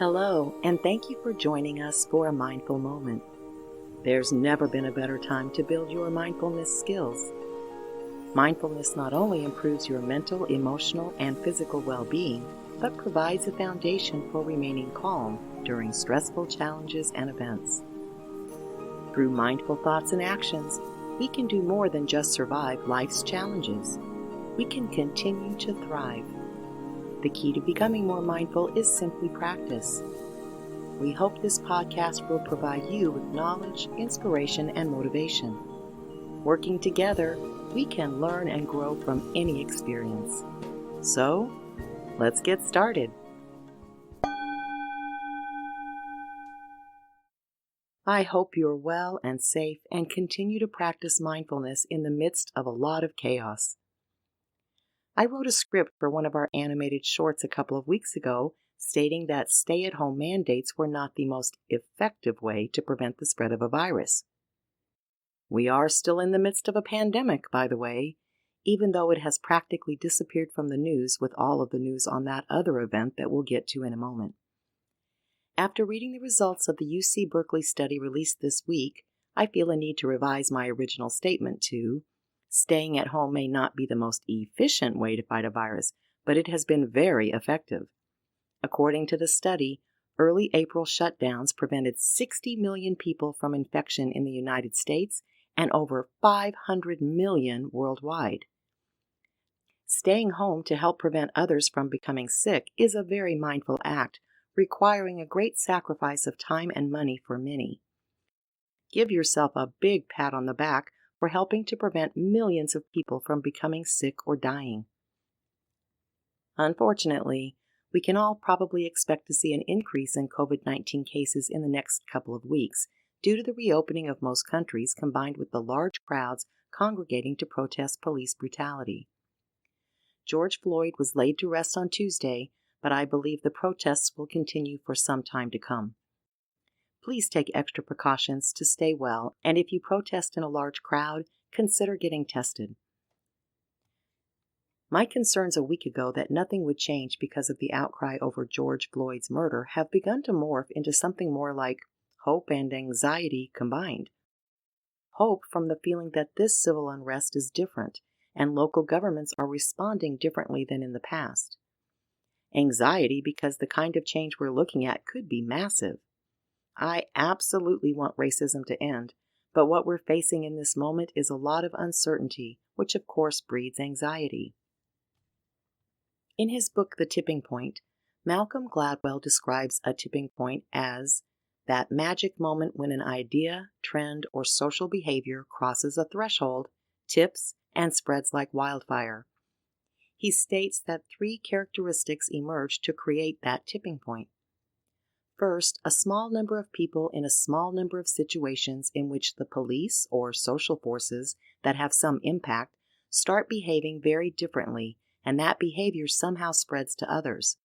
Hello, and thank you for joining us for a mindful moment. There's never been a better time to build your mindfulness skills. Mindfulness not only improves your mental, emotional, and physical well-being, but provides a foundation for remaining calm during stressful challenges and events. Through mindful thoughts and actions, we can do more than just survive life's challenges. We can continue to thrive. The key to becoming more mindful is simply practice. We hope this podcast will provide you with knowledge, inspiration, and motivation. Working together, we can learn and grow from any experience. So, let's get started. I hope you're well and safe and continue to practice mindfulness in the midst of a lot of chaos. I wrote a script for one of our animated shorts a couple of weeks ago stating that stay-at-home mandates were not the most effective way to prevent the spread of a virus. We are still in the midst of a pandemic, by the way, even though it has practically disappeared from the news with all of the news on that other event that we'll get to in a moment. After reading the results of the UC Berkeley study released this week, I feel a need to revise my original statement to staying at home may not be the most efficient way to fight a virus, but it has been very effective. According to the study, early April shutdowns prevented 60 million people from infection in the United States and over 500 million worldwide. Staying home to help prevent others from becoming sick is a very mindful act, requiring a great sacrifice of time and money for many. Give yourself a big pat on the back for helping to prevent millions of people from becoming sick or dying. Unfortunately, we can all probably expect to see an increase in COVID-19 cases in the next couple of weeks due to the reopening of most countries combined with the large crowds congregating to protest police brutality. George Floyd was laid to rest on Tuesday, but I believe the protests will continue for some time to come. Please take extra precautions to stay well, and if you protest in a large crowd, consider getting tested. My concerns a week ago that nothing would change because of the outcry over George Floyd's murder have begun to morph into something more like hope and anxiety combined. Hope from the feeling that this civil unrest is different, and local governments are responding differently than in the past. Anxiety because the kind of change we're looking at could be massive. I absolutely want racism to end, but what we're facing in this moment is a lot of uncertainty, which of course breeds anxiety. In his book, The Tipping Point, Malcolm Gladwell describes a tipping point as that magic moment when an idea, trend, or social behavior crosses a threshold, tips, and spreads like wildfire. He states that 3 characteristics emerge to create that tipping point. First, a small number of people in a small number of situations in which the police or social forces that have some impact start behaving very differently, and that behavior somehow spreads to others.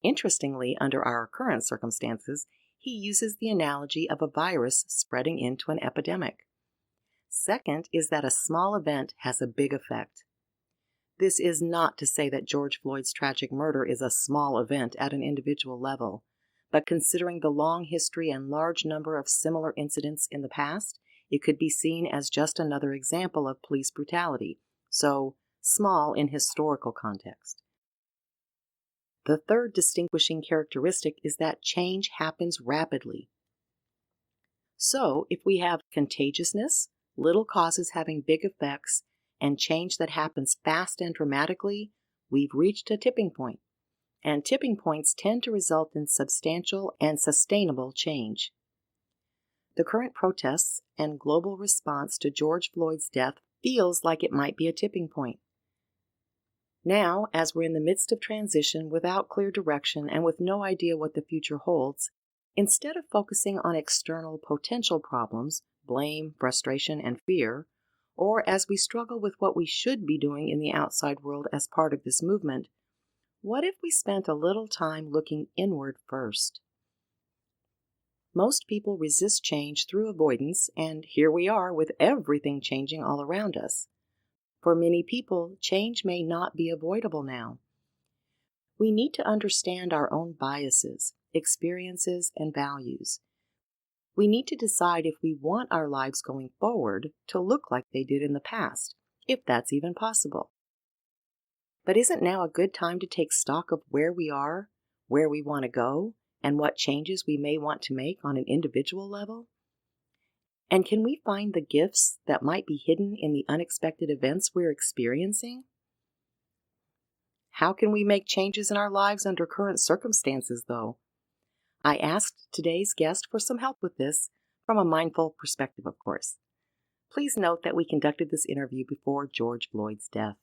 Interestingly, under our current circumstances, he uses the analogy of a virus spreading into an epidemic. Second is that a small event has a big effect. This is not to say that George Floyd's tragic murder is a small event at an individual level, but considering the long history and large number of similar incidents in the past, it could be seen as just another example of police brutality, so small in historical context. The third distinguishing characteristic is that change happens rapidly. So, if we have contagiousness, little causes having big effects, and change that happens fast and dramatically, we've reached a tipping point. And tipping points tend to result in substantial and sustainable change. The current protests and global response to George Floyd's death feels like it might be a tipping point. Now, as we're in the midst of transition without clear direction and with no idea what the future holds, instead of focusing on external potential problems, blame, frustration, and fear, or as we struggle with what we should be doing in the outside world as part of this movement, what if we spent a little time looking inward first? Most people resist change through avoidance, and here we are with everything changing all around us. For many people, change may not be avoidable now. We need to understand our own biases, experiences, and values. We need to decide if we want our lives going forward to look like they did in the past, if that's even possible. But isn't now a good time to take stock of where we are, where we want to go, and what changes we may want to make on an individual level? And can we find the gifts that might be hidden in the unexpected events we're experiencing? How can we make changes in our lives under current circumstances, though? I asked today's guest for some help with this, from a mindful perspective, of course. Please note that we conducted this interview before George Floyd's death.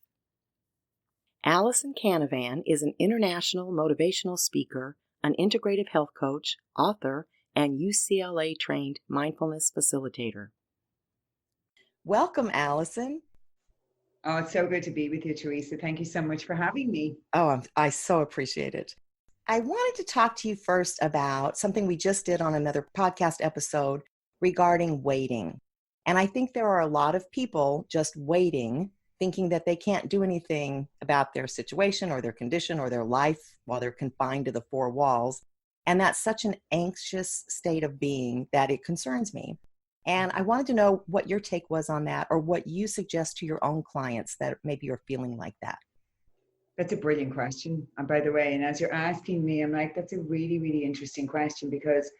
Alison Canavan is an international motivational speaker, an integrative health coach, author, and UCLA-trained mindfulness facilitator. Welcome, Alison. Oh, it's so good to be with you, Teresa. Thank you so much for having me. Oh, I so appreciate it. I wanted to talk to you first about something we just did on another podcast episode regarding waiting. And I think there are a lot of people just waiting, thinking that they can't do anything about their situation or their condition or their life while they're confined to the four walls. And that's such an anxious state of being that it concerns me. And I wanted to know what your take was on that, or what you suggest to your own clients that maybe you're feeling like that. That's a brilliant question. And by the way, and as you're asking me, I'm like, that's a really, really interesting question, because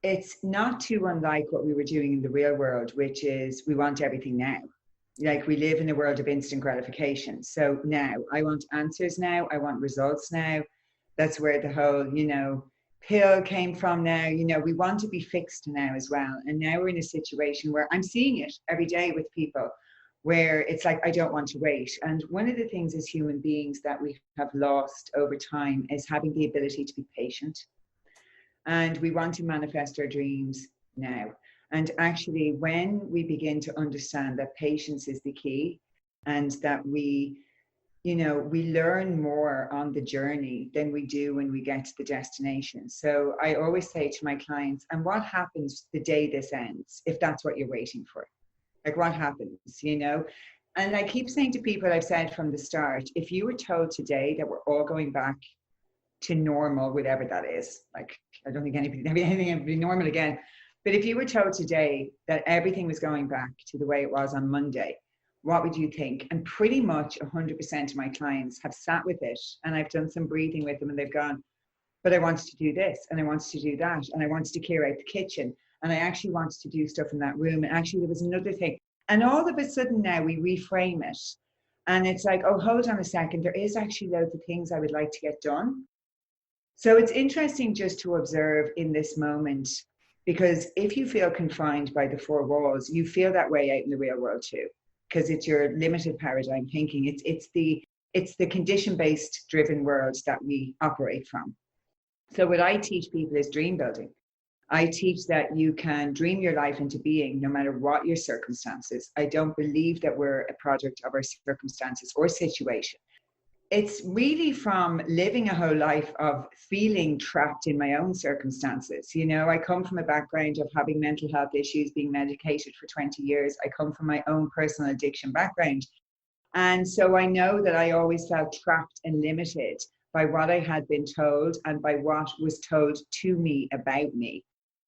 it's not too unlike what we were doing in the real world, which is we want everything now. Like, we live in a world of instant gratification. So now I want answers now. I want results now. That's where the whole, pill came from now. We want to be fixed now as well. And now we're in a situation where I'm seeing it every day with people, where it's like, I don't want to wait. And one of the things as human beings that we have lost over time is having the ability to be patient. And we want to manifest our dreams now. And actually, when we begin to understand that patience is the key, and that we learn more on the journey than we do when we get to the destination. So I always say to my clients, and what happens the day this ends, if that's what you're waiting for? Like, what happens, And I keep saying to people, I've said from the start, if you were told today that we're all going back to normal, whatever that is, like, I don't think anything would be normal again. But if you were told today that everything was going back to the way it was on Monday, what would you think? And pretty much 100% of my clients have sat with it, and I've done some breathing with them, and they've gone, but I wanted to do this, and I wanted to do that, and I wanted to clear out the kitchen, and I actually wanted to do stuff in that room, and actually there was another thing. And all of a sudden now we reframe it, and it's like, oh, hold on a second, there is actually loads of things I would like to get done. So it's interesting just to observe in this moment, because if you feel confined by the four walls, you feel that way out in the real world too, because it's your limited paradigm thinking. It's the condition-based driven world that we operate from. So what I teach people is dream building. I teach that you can dream your life into being no matter what your circumstances. I don't believe that we're a product of our circumstances or situation. It's really from living a whole life of feeling trapped in my own circumstances. I come from a background of having mental health issues, being medicated for 20 years. I come from my own personal addiction background. And so I know that I always felt trapped and limited by what I had been told and by what was told to me about me.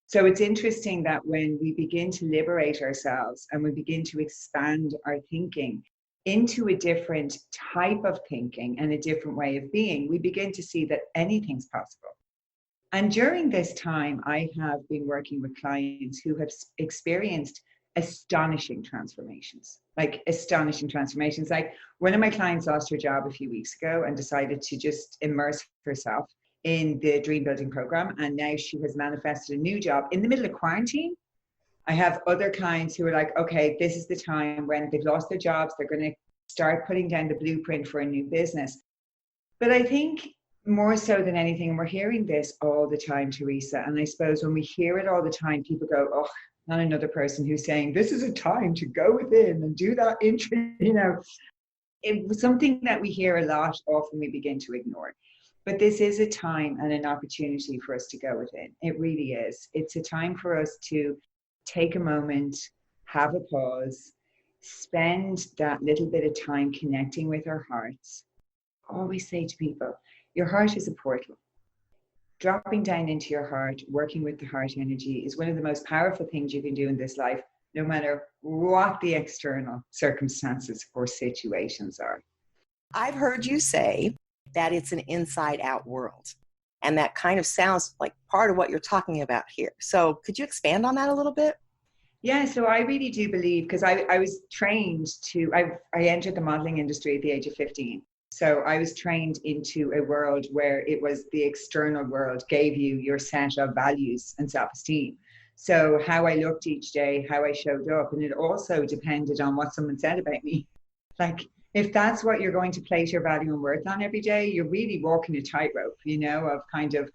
So it's interesting that when we begin to liberate ourselves and we begin to expand our thinking into a different type of thinking and a different way of being, we begin to see that anything's possible. And during this time, I have been working with clients who have experienced astonishing transformations. Like one of my clients lost her job a few weeks ago and decided to just immerse herself in the dream building program. And now she has manifested a new job in the middle of quarantine. I have other clients who are like, okay, this is the time when they've lost their jobs, they're going to start putting down the blueprint for a new business. But I think more so than anything, and we're hearing this all the time, Teresa, and I suppose when we hear it all the time, people go, oh, not another person who's saying, this is a time to go within and do that It was something that we hear a lot, often we begin to ignore. But this is a time and an opportunity for us to go within. It really is. It's a time for us to take a moment, have a pause, spend that little bit of time connecting with our hearts. I always say to people, your heart is a portal. dropping down into your heart, working with the heart energy is one of the most powerful things you can do in this life, no matter what the external circumstances or situations are. I've heard you say that it's an inside out world. And that kind of sounds like part of what you're talking about here. So could you expand on that a little bit? Yeah, so I really do believe, because I was trained to, I entered the modeling industry at the age of 15. So I was trained into a world where it was the external world gave you your set of values and self-esteem. So how I looked each day, how I showed up, and it also depended on what someone said about me. Like, if that's what you're going to place your value and worth on every day, you're really walking a tightrope, of kind of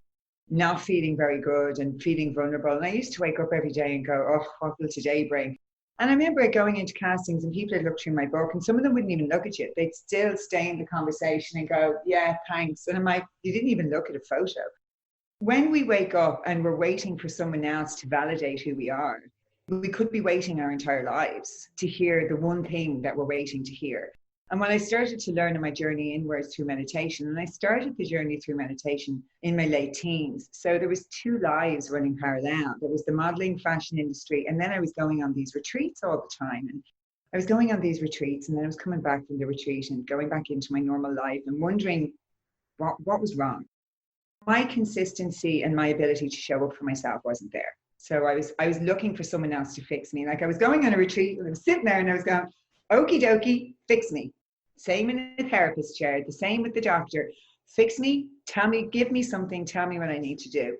not feeling very good and feeling vulnerable. And I used to wake up every day and go, oh, what will today bring? And I remember going into castings and people had looked through my book and some of them wouldn't even look at you. They'd still stay in the conversation and go, yeah, thanks. And I'm like, you didn't even look at a photo. When we wake up and we're waiting for someone else to validate who we are, we could be waiting our entire lives to hear the one thing that we're waiting to hear. And when I started to learn in my journey inwards through meditation, and I started the journey through meditation in my late teens. So there was two lives running parallel. There was the modeling fashion industry, and then I was going on these retreats all the time. And I was going on these retreats, and then I was coming back from the retreat and going back into my normal life and wondering what was wrong. My consistency and my ability to show up for myself wasn't there. So I was looking for someone else to fix me. Like I was going on a retreat and I was sitting there and I was going, okie dokie, fix me. Same in a therapist chair, the same with the doctor. Fix me, tell me, give me something, tell me what I need to do.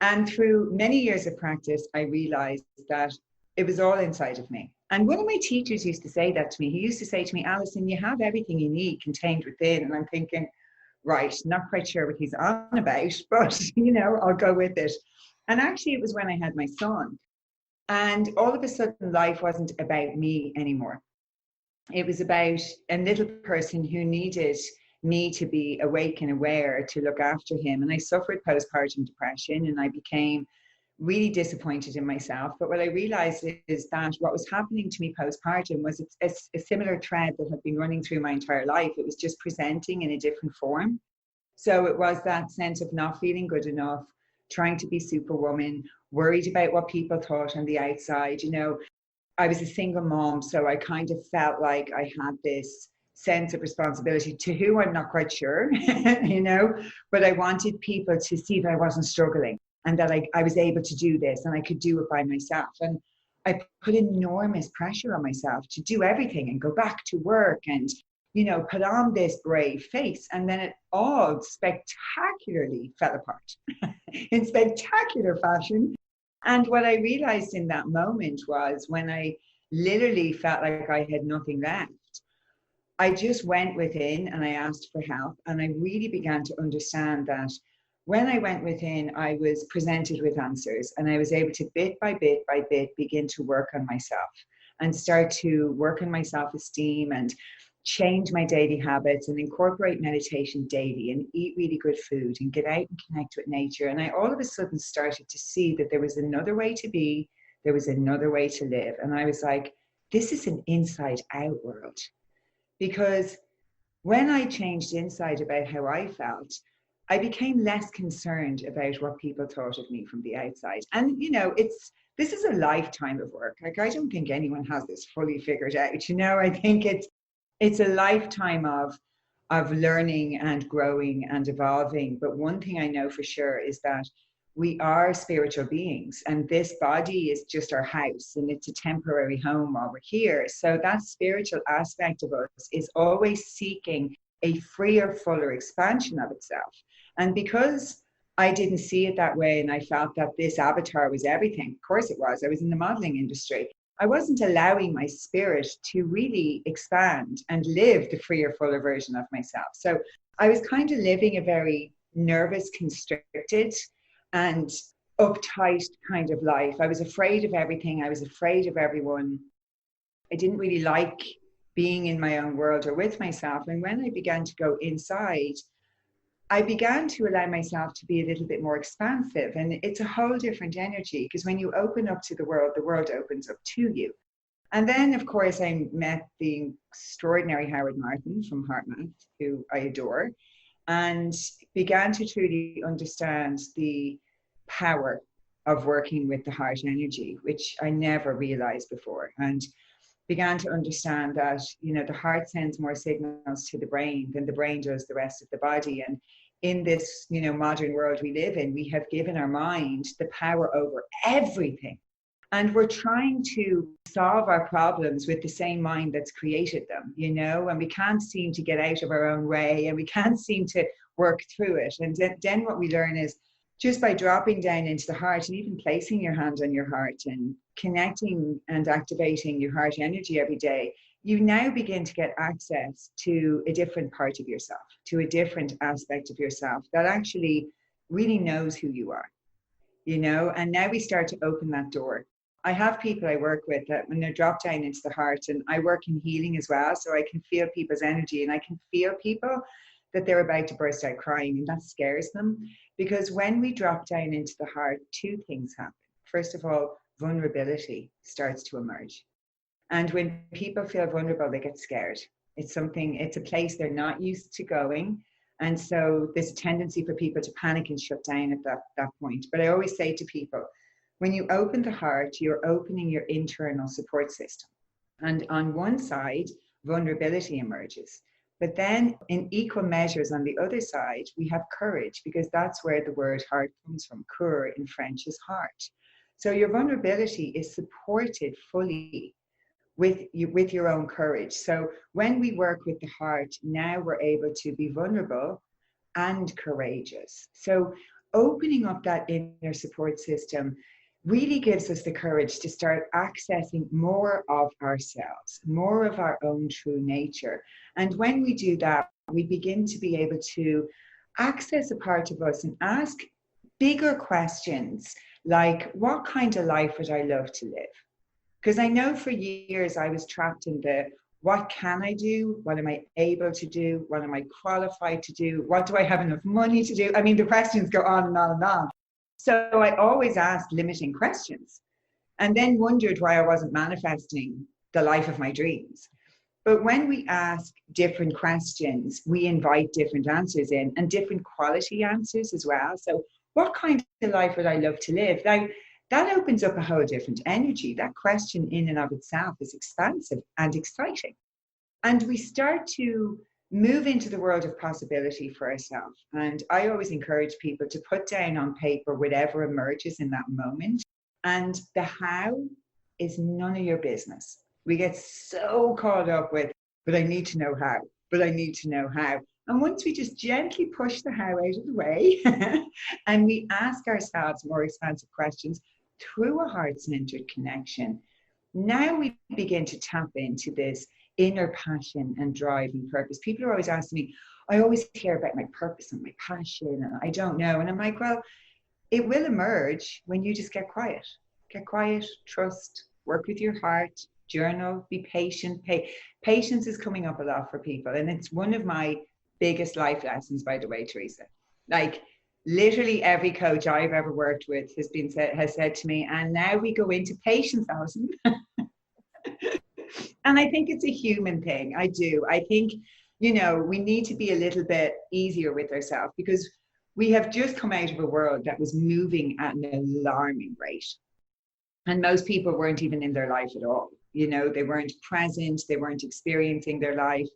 And through many years of practice, I realized that it was all inside of me. And one of my teachers used to say that to me. He used to say to me, Alison, you have everything you need contained within. And I'm thinking, right, not quite sure what he's on about, but I'll go with it. And actually, it was when I had my son. And all of a sudden, life wasn't about me anymore. It was about a little person who needed me to be awake and aware to look after him. And I suffered postpartum depression and I became really disappointed in myself. But what I realized is that what was happening to me postpartum was a similar thread that had been running through my entire life. It was just presenting in a different form. So it was that sense of not feeling good enough, trying to be superwoman, worried about what people thought on the outside. I was a single mom, so I kind of felt like I had this sense of responsibility to who I'm not quite sure, but I wanted people to see that I wasn't struggling and that I was able to do this and I could do it by myself. And I put enormous pressure on myself to do everything and go back to work and, put on this brave face. And then it all spectacularly fell apart in spectacular fashion. And what I realized in that moment was when I literally felt like I had nothing left, I just went within and I asked for help. And I really began to understand that when I went within, I was presented with answers and I was able to bit by bit by bit begin to work on myself and start to work on my self-esteem and change my daily habits and incorporate meditation daily and eat really good food and get out and connect with nature. And I all of a sudden started to see that there was another way to be, there was another way to live. And I was like, this is an inside out world. Because when I changed inside about how I felt, I became less concerned about what people thought of me from the outside. And, this is a lifetime of work. Like, I don't think anyone has this fully figured out. I think it's a lifetime of learning and growing and evolving. But one thing I know for sure is that we are spiritual beings and this body is just our house and it's a temporary home while we're here. So that spiritual aspect of us is always seeking a freer, fuller expansion of itself. And because I didn't see it that way and I felt that this avatar was everything, of course it was. I was in the modeling industry. I wasn't allowing my spirit to really expand and live the freer, fuller version of myself. So I was kind of living a very nervous, constricted, and uptight kind of life. I was afraid of everything. I was afraid of everyone. I didn't really like being in my own world or with myself. And when I began to go inside, I began to allow myself to be a little bit more expansive. And it's a whole different energy because when you open up to the world opens up to you. And then, of course, I met the extraordinary Howard Martin from HeartMath, who I adore. And began to truly understand the power of working with the heart energy, which I never realized before. And began to understand that, you know, the heart sends more signals to the brain than the brain does the rest of the body. And in this, you know, modern world we live in, we have given our mind the power over everything. And we're trying to solve our problems with the same mind that's created them, you know, and we can't seem to get out of our own way, and we can't seem to work through it. And then what we learn is, just by dropping down into the heart and even placing your hand on your heart and connecting and activating your heart energy every day, you now begin to get access to a different part of yourself, to a different aspect of yourself that actually really knows who you are, you know. And now we start to open that door. I have people I work with that when they're dropped down into the heart, and I work in healing as well, so I can feel people's energy, and I can feel people that they're about to burst out crying, and that scares them. Because when we drop down into the heart, two things happen. First of all, vulnerability starts to emerge. And when people feel vulnerable, they get scared. It's a place they're not used to going. And so there's a tendency for people to panic and shut down at that point. But I always say to people, when you open the heart, you're opening your internal support system. And on one side, vulnerability emerges. But then in equal measures on the other side, we have courage, because that's where the word heart comes from. Cœur in French is heart. So your vulnerability is supported fully with your own courage. So when we work with the heart, now we're able to be vulnerable and courageous. So opening up that inner support system really gives us the courage to start accessing more of ourselves, more of our own true nature. And when we do that, we begin to be able to access a part of us and ask bigger questions like, what kind of life would I love to live? Because I know for years I was trapped in the, what can I do? What am I able to do? What am I qualified to do? What do I have enough money to do? I mean, the questions go on and on and on. So I always asked limiting questions, and then wondered why I wasn't manifesting the life of my dreams. But when we ask different questions, we invite different answers in, and different quality answers as well. So what kind of life would I love to live? Now, that opens up a whole different energy. That question in and of itself is expansive and exciting. And we start to move into the world of possibility for ourselves. And I always encourage people to put down on paper whatever emerges in that moment. And the how is none of your business. We get so caught up with, but I need to know how, but I need to know how. And once we just gently push the how out of the way and we ask ourselves more expansive questions through a heart-centered connection, now we begin to tap into this inner passion and drive and purpose. People are always asking me, I always hear about my purpose and my passion, and I don't know. And I'm like, well, it will emerge when you just get quiet. Get quiet, trust, work with your heart, journal, be patient. Patience is coming up a lot for people. And it's one of my biggest life lessons, by the way, Teresa. Like, literally every coach I've ever worked with has said to me, and now we go into patience, Alison. And I think it's a human thing. I do. I think, you know, we need to be a little bit easier with ourselves, because we have just come out of a world that was moving at an alarming rate. And most people weren't even in their life at all. You know, they weren't present, they weren't experiencing their life.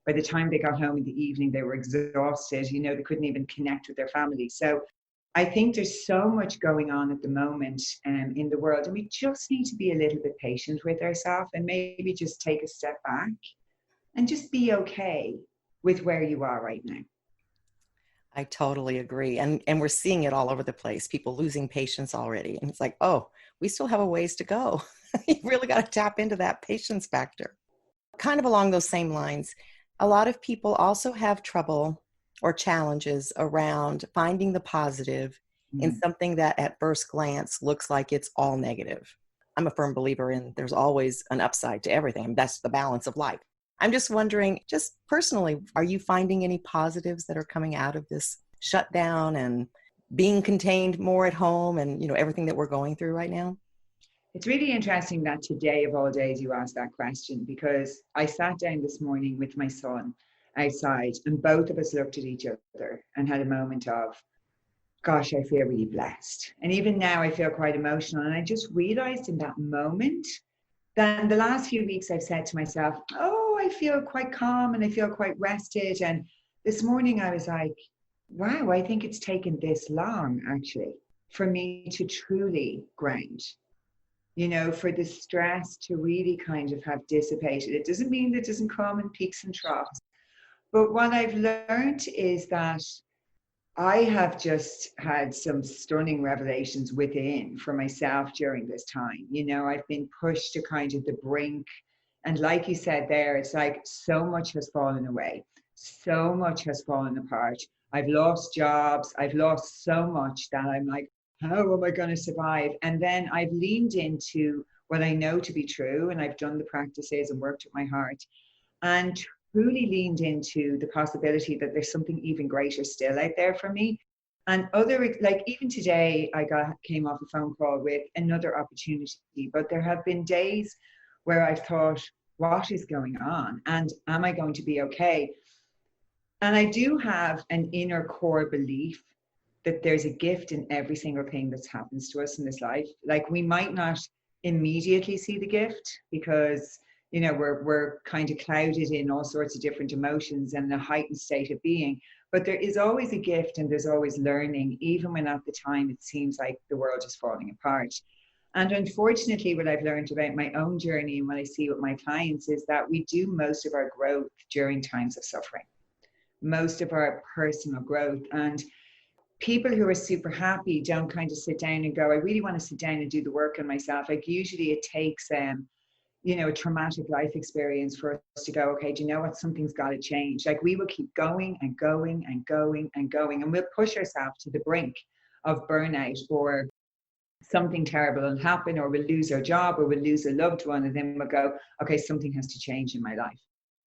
By the time they got home in the evening, they were exhausted. You know, they couldn't even connect with their family. So I think there's so much going on at the moment in the world, and we just need to be a little bit patient with ourselves and maybe just take a step back and just be okay with where you are right now. I totally agree. And we're seeing it all over the place, people losing patience already. And it's like, oh, we still have a ways to go. You really got to tap into that patience factor. Kind of along those same lines, a lot of people also have trouble or challenges around finding the positive in something that at first glance looks like it's all negative. I'm a firm believer in there's always an upside to everything. I mean, that's the balance of life. I'm just wondering, just personally, are you finding any positives that are coming out of this shutdown and being contained more at home and, you know, everything that we're going through right now? It's really interesting that today of all days you asked that question, because I sat down this morning with my son outside, and both of us looked at each other and had a moment of, gosh, I feel really blessed. And even now I feel quite emotional. And I just realized in that moment that in the last few weeks I've said to myself, oh, I feel quite calm and I feel quite rested. And this morning I was like, wow, I think it's taken this long actually for me to truly ground, you know, for the stress to really kind of have dissipated. It doesn't mean that it doesn't come in peaks and troughs. But what I've learned is that I have just had some stunning revelations within for myself during this time. You know, I've been pushed to kind of the brink. And like you said there, it's like so much has fallen away, so much has fallen apart. I've lost jobs, I've lost so much that I'm like, how am I going to survive? And then I've leaned into what I know to be true, and I've done the practices and worked with my heart. And truly leaned into the possibility that there's something even greater still out there for me. And other, like even today, came off a phone call with another opportunity, but there have been days where I've thought, what is going on? And am I going to be okay? And I do have an inner core belief that there's a gift in every single thing that happens to us in this life. Like we might not immediately see the gift because you know we're kind of clouded in all sorts of different emotions and a heightened state of being, but there is always a gift and there's always learning, even when at the time it seems like the world is falling apart. And unfortunately, what I've learned about my own journey and what I see with my clients is that we do most of our growth during times of suffering, most of our personal growth. And people who are super happy don't kind of sit down and go, I really want to sit down and do the work on myself. Like usually it takes you know, a traumatic life experience for us to go, okay, do you know what? Something's got to change. Like we will keep going and going and going and going, and we'll push ourselves to the brink of burnout, or something terrible will happen, or we'll lose our job, or we'll lose a loved one. And then we'll go, okay, something has to change in my life.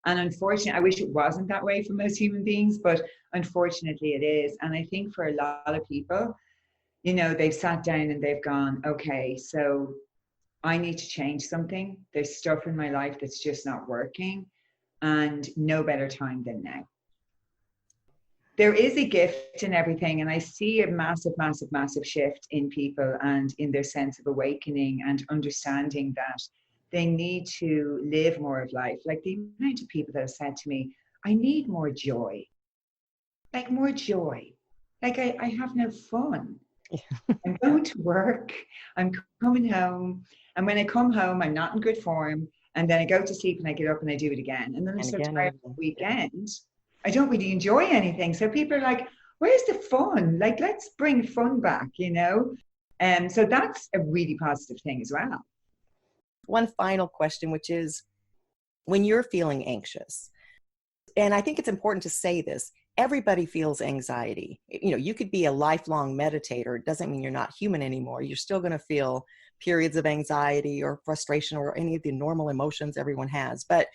And unfortunately, I wish it wasn't that way for most human beings, but unfortunately it is. And I think for a lot of people, you know, they've sat down and they've gone, okay, so I need to change something. There's stuff in my life that's just not working, and no better time than now. There is a gift in everything, and I see a massive, massive, massive shift in people and in their sense of awakening and understanding that they need to live more of life. Like the amount of people that have said to me, I need more joy. Like more joy. Like I have no fun. I'm going to work, I'm coming home, and when I come home, I'm not in good form, and then I go to sleep and I get up and I do it again. And then I'm And so again tired and of again. the weekend, I don't really enjoy anything. So people are like, where's the fun? Like, let's bring fun back, you know? And so that's a really positive thing as well. One final question, which is when you're feeling anxious, and I think it's important to say this, everybody feels anxiety. You know, you could be a lifelong meditator. It doesn't mean you're not human anymore. You're still going to feel periods of anxiety or frustration or any of the normal emotions everyone has. But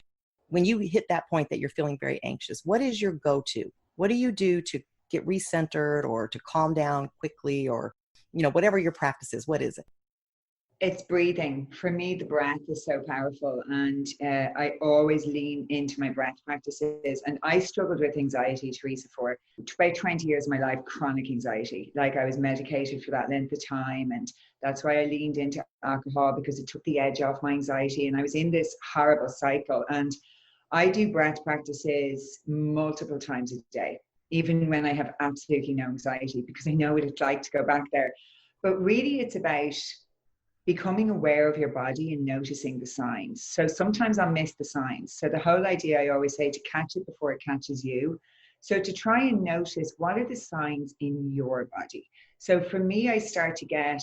when you hit that point that you're feeling very anxious, what is your go-to? What do you do to get recentered or to calm down quickly, or, you know, whatever your practice is? What is it? It's breathing. For me, the breath is so powerful, and I always lean into my breath practices. And I struggled with anxiety, Teresa, for about 20 years of my life, chronic anxiety. Like I was medicated for that length of time, and that's why I leaned into alcohol, because it took the edge off my anxiety. And I was in this horrible cycle. And I do breath practices multiple times a day, even when I have absolutely no anxiety, because I know what it's like to go back there. But really, it's about becoming aware of your body and noticing the signs. So sometimes I'll miss the signs. So the whole idea, I always say, to catch it before it catches you. So to try and notice, what are the signs in your body? So for me, I start to get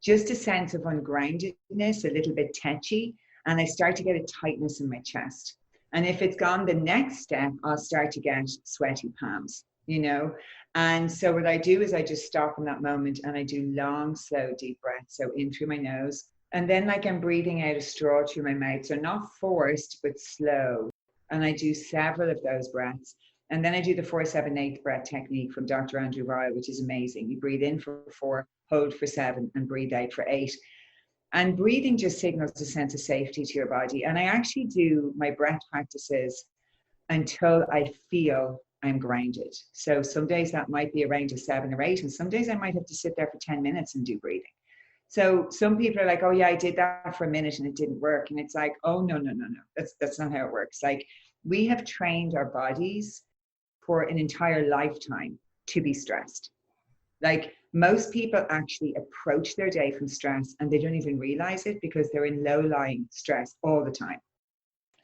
just a sense of ungroundedness, a little bit tetchy, and I start to get a tightness in my chest. And if it's gone the next step, I'll start to get sweaty palms, you know. And so what I do is I just stop in that moment and I do long, slow, deep breaths. So in through my nose, and then like I'm breathing out a straw through my mouth. So not forced, but slow. And I do several of those breaths. And then I do the 4-7-8 breath technique from Dr. Andrew Ryle, which is amazing. You breathe in for 4, hold for 7, and breathe out for 8. And breathing just signals a sense of safety to your body. And I actually do my breath practices until I feel I'm grounded. So some days that might be around a 7 or 8, and some days I might have to sit there for 10 minutes and do breathing. So some people are like, oh yeah, I did that for a minute and it didn't work. And it's like, oh no, no, no, no. That's not how it works. Like, we have trained our bodies for an entire lifetime to be stressed. Like, most people actually approach their day from stress and they don't even realize it because they're in low-lying stress all the time.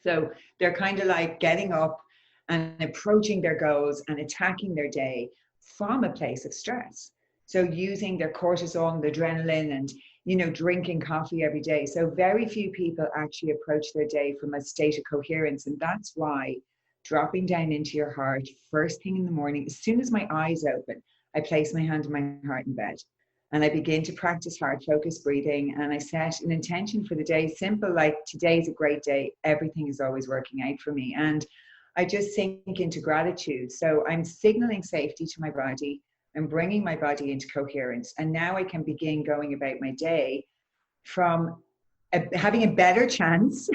So they're kind of like getting up and approaching their goals and attacking their day from a place of stress. So using their cortisol and the adrenaline and, drinking coffee every day. So very few people actually approach their day from a state of coherence. And that's why dropping down into your heart first thing in the morning, as soon as my eyes open, I place my hand on my heart in bed and I begin to practice hard focus breathing, and I set an intention for the day, simple, like today's a great day, everything is always working out for me. And I just sink into gratitude. So I'm signaling safety to my body, I'm bringing my body into coherence, and now I can begin going about my day from having a better chance,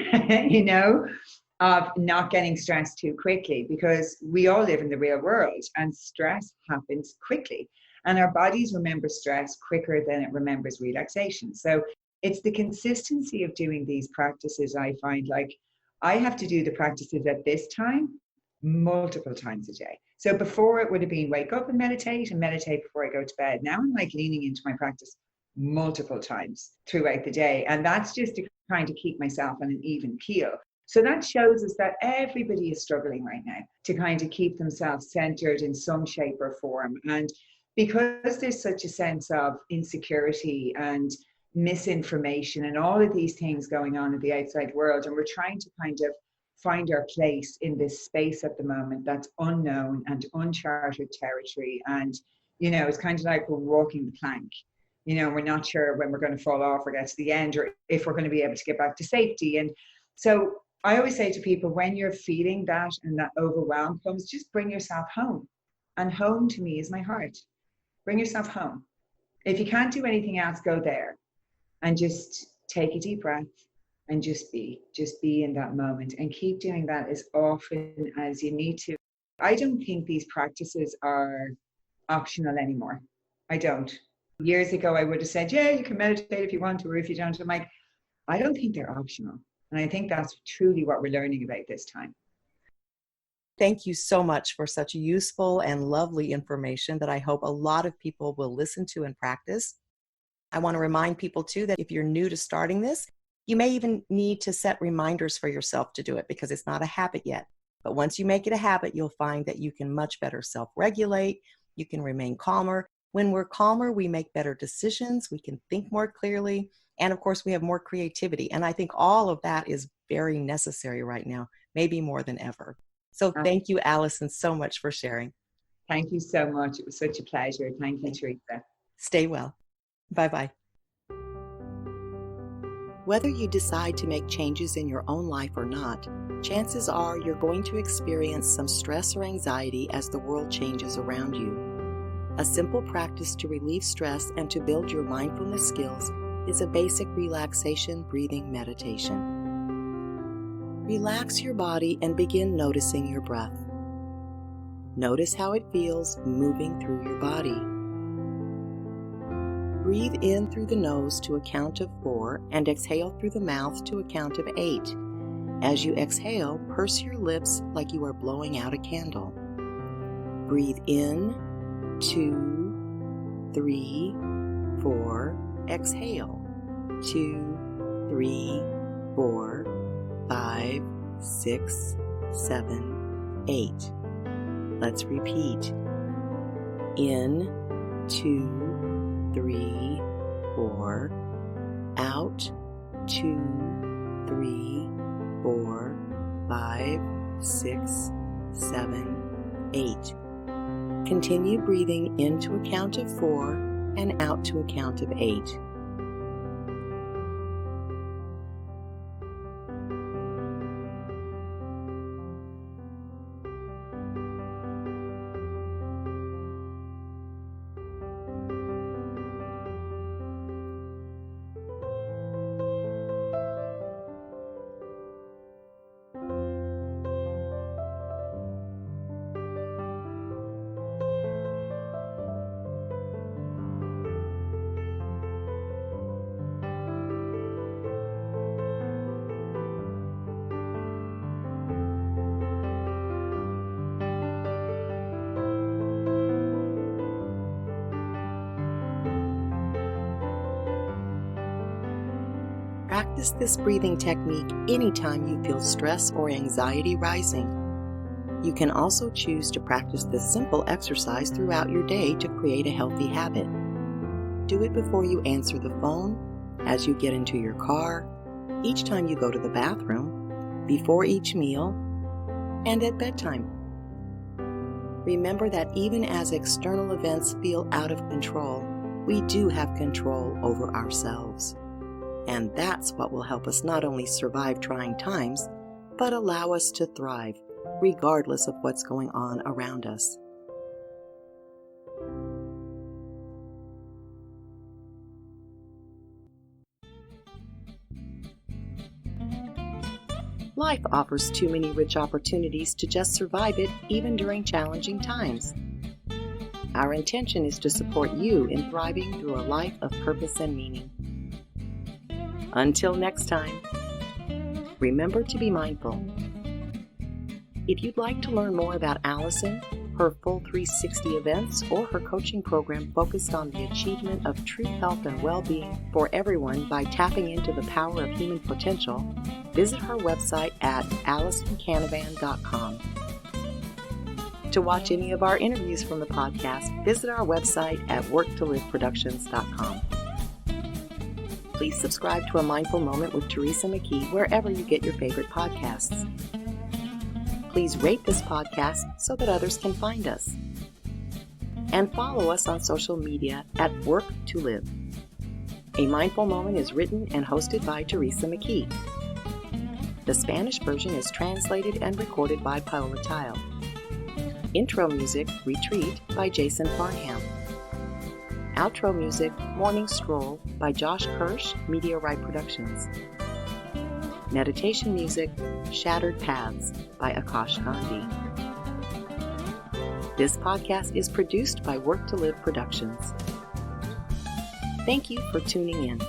of not getting stressed too quickly, because we all live in the real world and stress happens quickly. And our bodies remember stress quicker than it remembers relaxation. So it's the consistency of doing these practices. I find, like, I have to do the practices at this time multiple times a day. So before it would have been wake up and meditate before I go to bed. Now I'm like leaning into my practice multiple times throughout the day. And that's just to kind of keep myself on an even keel. So that shows us that everybody is struggling right now to kind of keep themselves centered in some shape or form. And because there's such a sense of insecurity and misinformation and all of these things going on in the outside world, and we're trying to kind of find our place in this space at the moment that's unknown and uncharted territory. And, it's kind of like we're walking the plank. We're not sure when we're going to fall off or get to the end, or if we're going to be able to get back to safety. And so I always say to people, when you're feeling that and that overwhelm comes, just bring yourself home. And home to me is my heart. Bring yourself home. If you can't do anything else, go there and just take a deep breath and just be in that moment, and keep doing that as often as you need to. I don't think these practices are optional anymore. I don't. Years ago, I would have said, yeah, you can meditate if you want to, or if you don't. I'm like, I don't think they're optional. And I think that's truly what we're learning about this time. Thank you so much for such useful and lovely information that I hope a lot of people will listen to and practice. I want to remind people too that if you're new to starting this, you may even need to set reminders for yourself to do it, because it's not a habit yet. But once you make it a habit, you'll find that you can much better self-regulate. You can remain calmer. When we're calmer, we make better decisions. We can think more clearly. And of course, we have more creativity. And I think all of that is very necessary right now, maybe more than ever. So thank you, Allison, so much for sharing. Thank you so much. It was such a pleasure. Thank you, Teresa. Stay well. Bye-bye. Whether you decide to make changes in your own life or not, chances are you're going to experience some stress or anxiety as the world changes around you. A simple practice to relieve stress and to build your mindfulness skills is a basic relaxation breathing meditation. Relax your body and begin noticing your breath. Notice how it feels moving through your body. Breathe in through the nose to a count of 4 and exhale through the mouth to a count of 8. As you exhale, purse your lips like you are blowing out a candle. Breathe in, 2, 3, 4. Exhale, 2, 3, 4, 5, 6, 7, 8. Let's repeat. In, 2, 3, 4. Out, 2, 3, 4, 5, 6, 7, 8. Continue breathing in to a count of 4 and out to a count of 8. Practice this breathing technique anytime you feel stress or anxiety rising. You can also choose to practice this simple exercise throughout your day to create a healthy habit. Do it before you answer the phone, as you get into your car, each time you go to the bathroom, before each meal, and at bedtime. Remember that even as external events feel out of control, we do have control over ourselves. And that's what will help us not only survive trying times, but allow us to thrive, regardless of what's going on around us. Life offers too many rich opportunities to just survive it, even during challenging times. Our intention is to support you in thriving through a life of purpose and meaning. Until next time, remember to be mindful. If you'd like to learn more about Allison, her full 360 events, or her coaching program focused on the achievement of true health and well-being for everyone by tapping into the power of human potential, visit her website at AllisonCanavan.com. To watch any of our interviews from the podcast, visit our website at WorkToLiveProductions.com. Please subscribe to A Mindful Moment with Teresa McKee wherever you get your favorite podcasts. Please rate this podcast so that others can find us. And follow us on social media at Work to Live. A Mindful Moment is written and hosted by Teresa McKee. The Spanish version is translated and recorded by Paola Tile. Intro music, Retreat, by Jason Farnham. Outro music, Morning Stroll, by Josh Kirsch, Media Right Productions. Meditation music, Shattered Paths, by Akash Gandhi. This podcast is produced by Work to Live Productions. Thank you for tuning in.